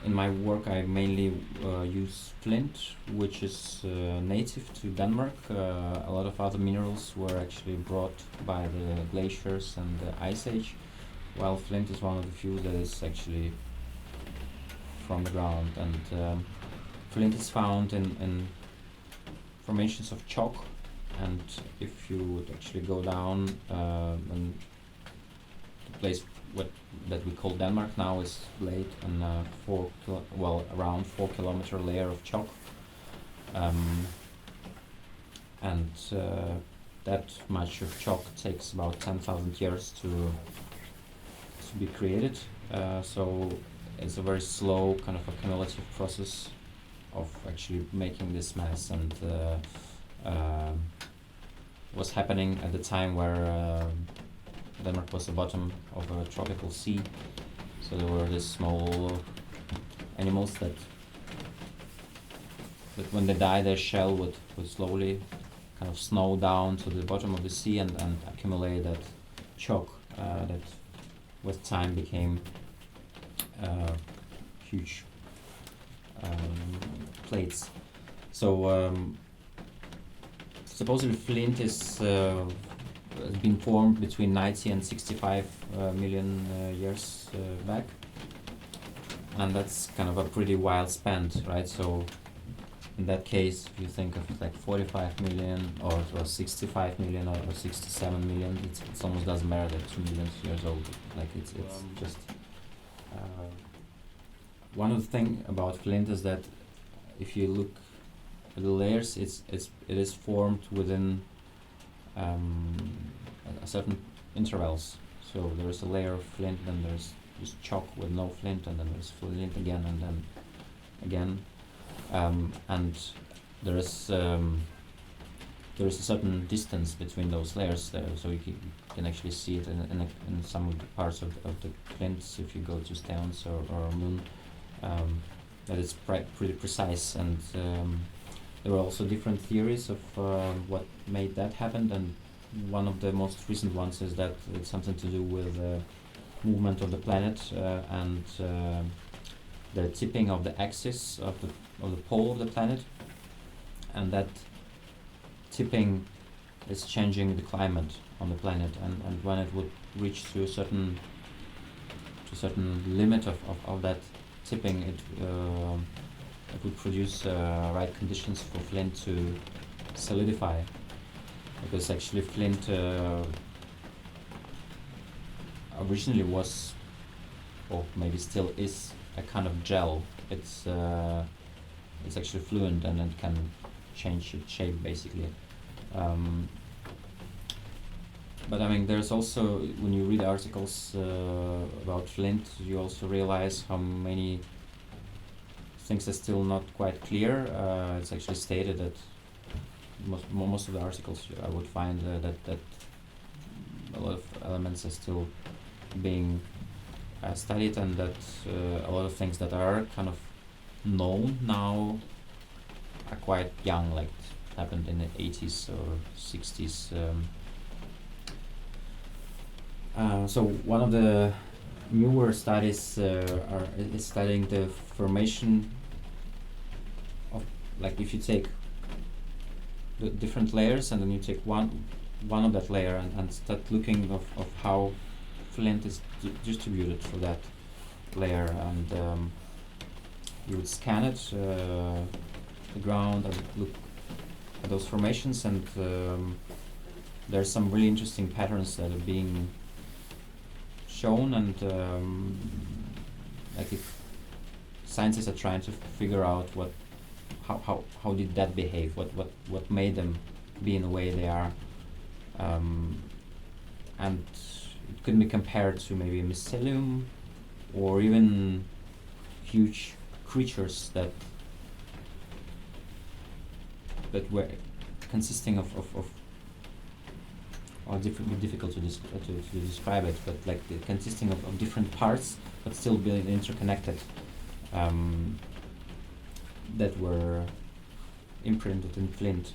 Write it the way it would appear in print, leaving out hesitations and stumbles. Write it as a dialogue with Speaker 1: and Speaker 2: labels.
Speaker 1: in my work I mainly use flint, which is native to Denmark. A lot of other minerals were actually brought by the glaciers and the ice age, while flint is one of the few that is actually from the ground. And flint is found in formations of chalk, and if you would actually go down and the place that we call Denmark now is laid on a around 4 kilometer layer of chalk, and that much of chalk takes about 10,000 years to be created. So it's a very slow kind of a cumulative process of actually making this mass, and was happening at the time where Denmark was the bottom of a tropical sea. So there were these small animals that when they die, their shell would slowly kind of snow down to the bottom of the sea and accumulate that chalk that with time became huge plates. So supposedly flint has been formed between 90 and 65 million years back, and that's kind of a pretty wild span, right? So in that case, if you think of like 45 million or 65 million or 67 million, it almost doesn't matter that 2 million years old. Like it's just one of the thing about flint is that if you look at the layers, it is formed within a certain intervals. So there's a layer of flint, then there's just chalk with no flint, and then there's flint again, and then again, and there is a certain distance between those layers there, so you can actually see it in some of the parts of the flints if you go to stones or moon. That it's pretty precise, and there were also different theories of what made that happen, and one of the most recent ones is that it's something to do with the movement of the planet and the tipping of the axis of the pole of the planet, and that tipping is changing the climate on the planet, and when it would reach to a certain limit of that tipping, it would produce right conditions for flint to solidify, because actually flint originally was, or maybe still is, a kind of gel. It's actually fluent, and it can change its shape basically. But I mean, there's also, when you read articles about flint, you also realize how many things are still not quite clear. It's actually stated that most of the articles I would find that a lot of elements are still being studied, and that a lot of things that are kind of known now are quite young, like it happened in the 80s or 60s. So one of the newer studies is studying the formation of, like, if you take the different layers and then you take one of that layer and start looking of how flint is distributed for that layer, and you would scan it, the ground, and look at those formations, and there's some really interesting patterns that are being shown, and like if scientists are trying to figure out how did that behave, what made them be in the way they are, and it could be compared to maybe mycelium or even huge creatures that were consisting of or difficult to describe it, but like consisting of different parts, but still being interconnected, that were imprinted in flint.